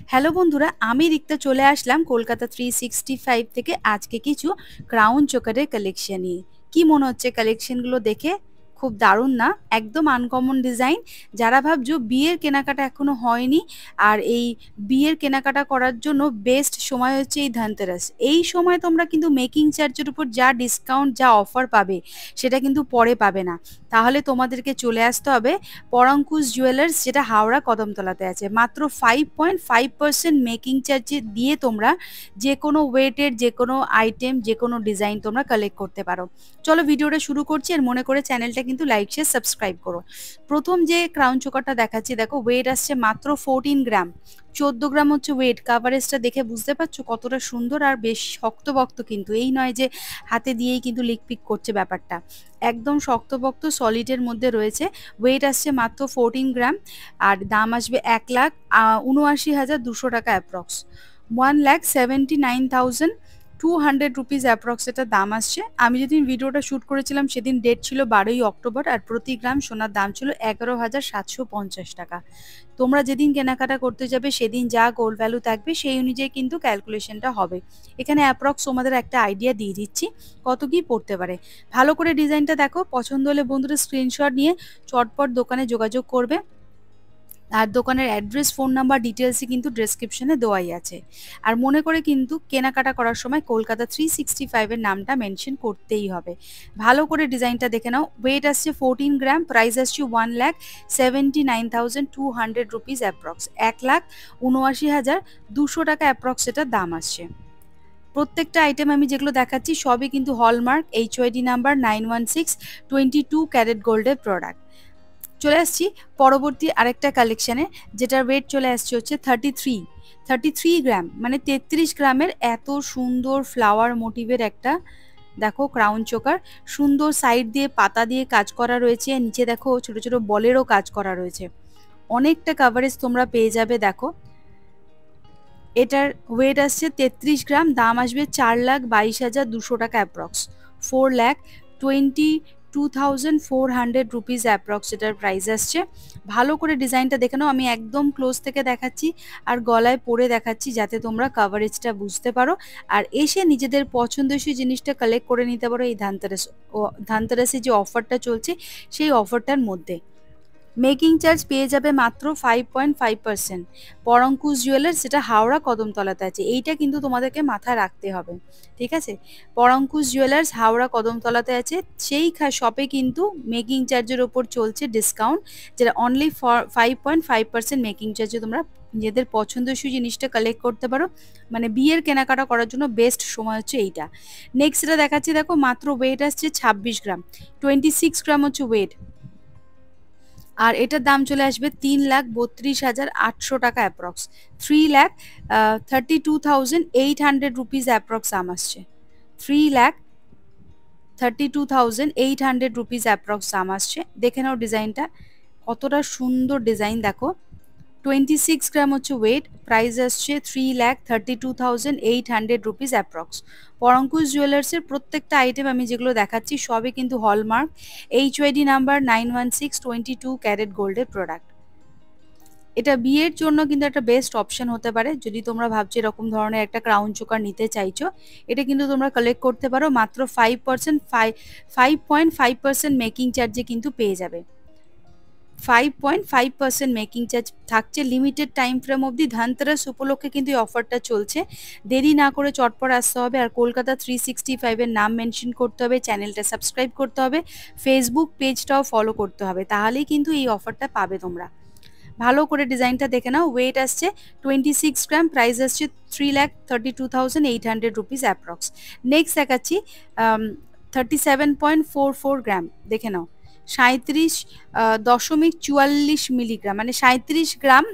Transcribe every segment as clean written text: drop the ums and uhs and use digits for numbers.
Hello বন্ধুরা, আমি রিক্তা চলে আসলাম কলকাতা 365 থেকে আজকে কিছু ক্রাউন চোকারের কালেকশন নিয়ে। কি মনে হচ্ছে কালেকশনগুলো দেখে? খুব দারুণ না? একদম আনকমন ডিজাইন। যারা ভাবছো বিয়ের কেনাকাটা এখনো হয়নি আর এই বিয়ের কেনাকাটা করার জন্য বেস্ট সময় হচ্ছে এই ধনতেরাস। এই সময় তোমরা কিন্তু মেকিং চার্জের উপর যা ডিসকাউন্ট যা অফার পাবে সেটা কিন্তু পরে পাবে না। তাহলে তোমাদেরকে চলে আসতে হবে পরাঙ্কুশ জুয়েলার্স, যেটা হাওড়া কদমতলাতে আছে। মাত্র 5.5% মেকিং চার্জ দিয়ে তোমরা যে কোনো ওয়েটের যে কোনো আইটেম যে কোনো ডিজাইন তোমরা কালেক্ট করতে পারো। চলো ভিডিওটা শুরু করছি, আর মনে করে চ্যানেলটা কিন্তু লাইক শেয়ার সাবস্ক্রাইব করো। প্রথম যে ক্রাউন চোকারটা দেখাচ্ছি, দেখো ওয়েট আসছে মাত্র 14 গ্রাম। 14 গ্রাম হচ্ছে ওয়েট। কাভারেজটা দেখে বুঝতে পারছো কতটা সুন্দর আর বেশ শক্তপোক্ত, কিন্তু এই নয় যে হাতে দিয়েই কিন্তু লিকপিক করছে ব্যাপারটা। একদম শক্তপোক্ত সলিডের মধ্যে রয়েছে। ওয়েট আসছে মাত্র 14 গ্রাম, আর দাম আসবে 1,79,200 টাকা অ্যাপ্রক্স। 1,79,200 রুপিস অ্যাপ্রক্স এটা দাম আসছে। আমি যেদিন ভিডিওটা শ্যুট করেছিলাম সেদিন ডেট ছিল 12ই অক্টোবর, আর প্রতি গ্রাম সোনার দাম ছিল 11,750 টাকা। তোমরা যেদিন কেনাকাটা করতে যাবে সেদিন যা গোল্ড ভ্যালু থাকবে সেই অনুযায়ী কিন্তু ক্যালকুলেশনটা হবে। এখানে অ্যাপ্রক্স তোমাদের একটা আইডিয়া দিয়ে দিচ্ছি কত কি পড়তে পারে। ভালো করে ডিজাইনটা দেখো, পছন্দ হলে বন্ধুরা স্ক্রিনশট নিয়ে চটপট দোকানে যোগাযোগ করবে। আর দোকানের অ্যাড্রেস, ফোন নাম্বার, ডিটেলসই কিন্তু ডেসক্রিপশনে দেওয়াই আছে। আর মনে করে কিন্তু কেনাকাটা করার সময় কলকাতা 365-এর নামটা মেনশন করতেই হবে। ভালো করে ডিজাইনটা দেখে নাও। ওয়েট আসছে 14 গ্রাম, প্রাইস আসছে 1,79,200 রুপিস অ্যাপ্রক্স। 1,79,200 টাকা অ্যাপ্রক্স এটার দাম আসছে। প্রত্যেকটা আইটেম আমি যেগুলো দেখাচ্ছি সবই কিন্তু হলমার্ক HYD নাম্বার 916 22 ক্যারেট গোল্ডের প্রোডাক্ট। চলে আসছি পরবর্তী আরেকটা কালেকশানে, যেটার ওয়েট চলে আসছে হচ্ছে 33 গ্রাম, মানে 33 গ্রামের এত সুন্দর ফ্লাওয়ার মোটিভের একটা দেখো ক্রাউন চোকার। সুন্দর সাইড দিয়ে পাতা দিয়ে কাজ করা রয়েছে, নিচে দেখো ছোট ছোট বলেরও কাজ করা রয়েছে। অনেকটা কাভারেজ তোমরা পেয়ে যাবে। দেখো এটার ওয়েট আসছে 33 গ্রাম, দাম আসবে 4,22,200 টাকা অ্যাপ্রক্স। 4,22,400 রুপিস অ্যাপ্রক্স এটার প্রাইস আসছে। ভালো করে ডিজাইনটা দেখে নাও, আমি একদম ক্লোজ থেকে দেখাচ্ছি আর গলায় পরে দেখাচ্ছি যাতে তোমরা কাভারেজটা বুঝতে পারো আর এসে নিজেদের পছন্দসই জিনিসটা কালেক্ট করে নিতে পারো এই ধানতেরাসে যে অফারটা চলছে সেই অফারটার মধ্যে। মেকিং চার্জ পেয়ে যাবে মাত্র 5.5%। পরঙ্কুশ জুয়েলার্স, যেটা হাওড়া কদমতলাতে আছে, এইটা কিন্তু তোমাদেরকে মাথায় রাখতে হবে, ঠিক আছে? পরঙ্কুশ জুয়েলার্স হাওড়া কদমতলাতে আছে। সেই শপে কিন্তু মেকিং চার্জের ওপর চলছে ডিসকাউন্ট, যেটা অনলি ফর 5.5% মেকিং চার্জে তোমরা নিজেদের পছন্দসই জিনিসটা কালেক্ট করতে পারো। মানে বিয়ের কেনাকাটা করার জন্য বেস্ট সময় হচ্ছে এইটা। নেক্সট যেটা দেখাচ্ছি, দেখো মাত্র ওয়েট আসছে 26 গ্রাম, 26 গ্রাম হচ্ছে ওয়েট। আর এটার দাম চলে আসবে 3,32,800 টাকা অ্যাপ্রক্স। 3,32,800 রুপিস অ্যাপ্রক্স দাম আসছে। 3,32,800 রুপিস অ্যাপ্রক্স দাম আসছে। দেখে নাও ডিজাইনটা কতটা সুন্দর ডিজাইন। দেখো 26 গ্রাম হচ্ছে ওয়েট, প্রাইস আসছে 3,32,800 রুপিস অ্যাপ্রক্স। পরঙ্কুশ জুয়েলার্সের প্রত্যেকটা আইটেম আমি যেগুলো দেখাচ্ছি সবই কিন্তু হলমার্ক HYD নাম্বার 916 22 ক্যারেট গোল্ডের প্রোডাক্ট। এটা বিয়ের জন্য কিন্তু একটা বেস্ট অপশন হতে পারে। যদি তোমরা ভাবছো এরকম ধরনের একটা ক্রাউন চোকার নিতে চাইছো, এটা কিন্তু তোমরা কালেক্ট করতে পারো মাত্র 5.5% মেকিং চার্জে কিন্তু পেয়ে যাবে। 5.5% মেকিং চার্জ থাকছে লিমিটেড টাইম ফ্রেম অবধি। ধনতেরাস উপলক্ষে কিন্তু এই অফারটা চলছে। দেরি না করে চটপট আসতে হবে, আর কলকাতা 365-এর নাম মেনশন করতে হবে, চ্যানেলটা সাবস্ক্রাইব করতে হবে, ফেসবুক পেজটাও ফলো করতে হবে, তাহলেই কিন্তু এই অফারটা পাবে তোমরা। ভালো করে ডিজাইনটা দেখে নাও। ওয়েট আসছে 26 গ্রাম, প্রাইস আসছে 3,32,800 রুপিস অ্যাপ্রক্স। নেক্সট দেখাচ্ছি 37.44 গ্রাম। দেখে নাও 37.44 মিলিগ্রাম, মানে 37 গ্রাম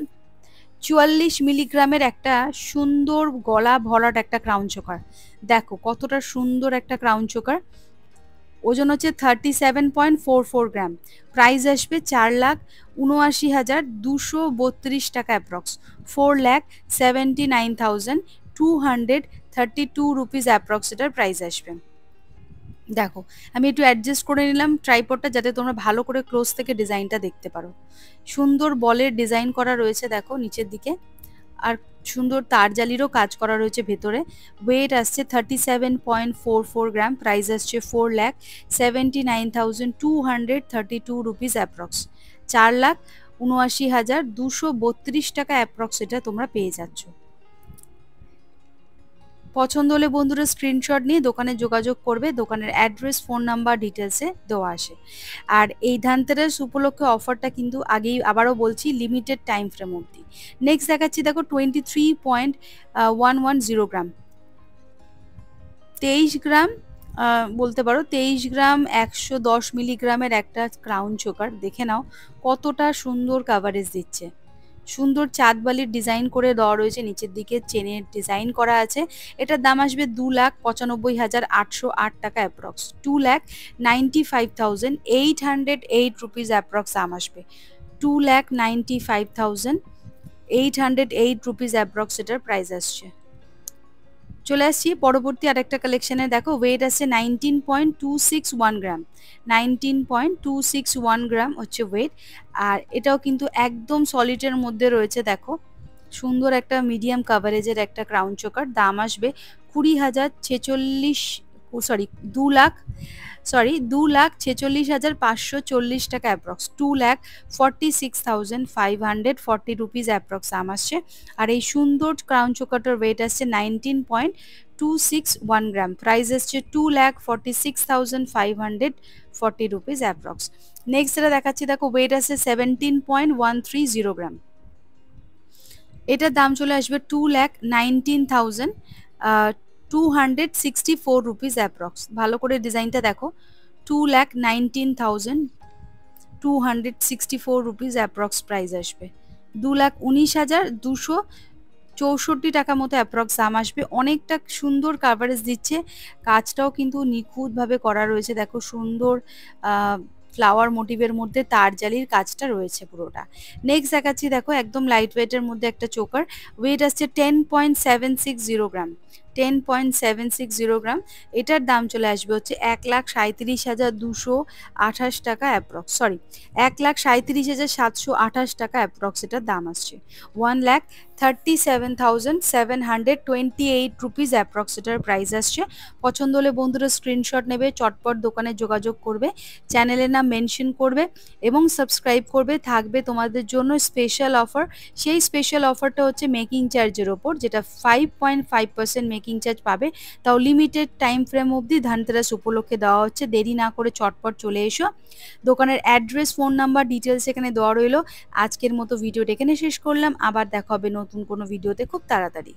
44 মিলিগ্রামের একটা সুন্দর গলা ভরাট একটা ক্রাউন চোকার। দেখো কতটা সুন্দর একটা ক্রাউন চোকার। ওজন হচ্ছে 37.44 গ্রাম, প্রাইস আসবে 4,79,232 টাকা অ্যাপ্রক্স। 4,79,232 রুপিস অ্যাপ্রক্স এটার প্রাইস আসবে। দেখো আমি একটু অ্যাডজাস্ট করে নিলাম ট্রাইপডটা যাতে তোমরা ভালো করে ক্লোজ থেকে ডিজাইনটা দেখতে পারো। সুন্দর বলের ডিজাইন করা রয়েছে দেখো নিচের দিকে। আর সুন্দর তারজালিরও কাজ করা রয়েছে ভেতরে। ওয়েট আসছে 37.44 গ্রাম, প্রাইস আসছে 4,79,232 রুপিস অ্যাপ্রক্স। 4,79,232 টাকা অ্যাপ্রক্স এটা তোমরা পেয়ে যাচ্ছ। পছন্দ হলে বন্ধুরা স্ক্রিনশট নিয়ে দোকানে যোগাযোগ করবে, দোকানের অ্যাড্রেস ফোন নাম্বার ডিটেলসে দেওয়া আসে। আর এই ধানতেরাস উপলক্ষে অফারটা কিন্তু আগেই আবারও বলছি লিমিটেড টাইম ফ্রেম অবধি। নেক্সট দেখাচ্ছি দেখো 23.110 গ্রাম, 23 গ্রাম বলতে পারো 23 গ্রাম 110 মিলিগ্রামের একটা ক্রাউন চোকার। দেখে নাও কতটা সুন্দর কাভারেজ দিচ্ছে। সুন্দর চাঁদবালির ডিজাইন করে দেওয়া রয়েছে, নিচের দিকে চেনের ডিজাইন করা আছে। এটার দাম আসবে 2,95,808 টাকা অ্যাপ্রক্স। 2,95,808 রুপিস অ্যাপ্রক্স দাম আসবে। 2,95,808 রুপিস অ্যাপ্রক্স এটার প্রাইস আসছে। চলে আসছি পরবর্তী আরেকটা কালেকশনে। দেখো ওয়েট আছে 19.261 গ্রাম, 19.261 গ্রাম হচ্ছে ওয়েট। আর এটাও কিন্তু একদম সলিডের মধ্যে রয়েছে। দেখো সুন্দর একটা মিডিয়াম কাভারেজের একটা ক্রাউন চোকার। দাম আসবে 20,046 সরি 2,46,540 টাকা অ্যাপ্রক্স। 2,46,540 রুপিস অ্যাপ্রক্স দাম আসছে। আর এই সুন্দর ক্রাউন চোকারটার ওয়েট আসছে 19.261 গ্রাম, প্রাইস আসছে 2,46,540 রুপিস অ্যাপ্রক্স। নেক্সট যেটা দেখাচ্ছি দেখো ওয়েট আছে 17.130 গ্রাম, এটার দাম চলে আসবে 2,19,264 রুপিস অ্যাপ্রক্স। ভালো করে ডিজাইনটা দেখো, 2,19,264 রুপিস অ্যাপ্রক্স প্রাইস আসবে। 2,19,264 টাকা মতো অ্যাপ্রক্স দাম আসবে। অনেকটা সুন্দর কাভারেজ দিচ্ছে, কাজটাও কিন্তু নিখুঁতভাবে করা রয়েছে। দেখো সুন্দর ফ্লাওয়ার মোটিভের মধ্যে তারজালির কাজটা রয়েছে পুরোটা। নেক্সট দেখাচ্ছি দেখো একদম লাইট ওয়েটের মধ্যে একটা চোকার। ওয়েট আসছে 10.760 গ্রাম, 10.760 গ্রাম। এটার দাম চলে আসবে হচ্ছে 1,37,228 টাকা অ্যাপ্রক্স, সরি 1,37,728 টাকা অ্যাপ্রক্স এটার দাম আসছে। 1,37,728 রুপিস অ্যাপ্রক্স এটার প্রাইস আসছে। পছন্দ হলে বন্ধুরা স্ক্রিনশট নেবে, চটপট দোকানে যোগাযোগ করবে, চ্যানেলের নাম মেনশন করবে এবং সাবস্ক্রাইব করবে। থাকবে তোমাদের জন্য স্পেশাল অফার। সেই স্পেশাল অফারটা হচ্ছে মেকিং চার্জের ওপর, যেটা 5.5% মেকিং চার্জ পাবে, তাও লিমিটেড টাইম ফ্রেম অবধি ধানতেরাস উপলক্ষে দেওয়া হচ্ছে। দেরি না করে চটপট চলে এসো। দোকানের অ্যাড্রেস ফোন নাম্বার ডিটেলস এখানে দেওয়া রইলো। আজকের মতো ভিডিওটা এখানে শেষ করলাম, আবার দেখা হবে নতুন কোনো ভিডিওতে খুব তাড়াতাড়ি।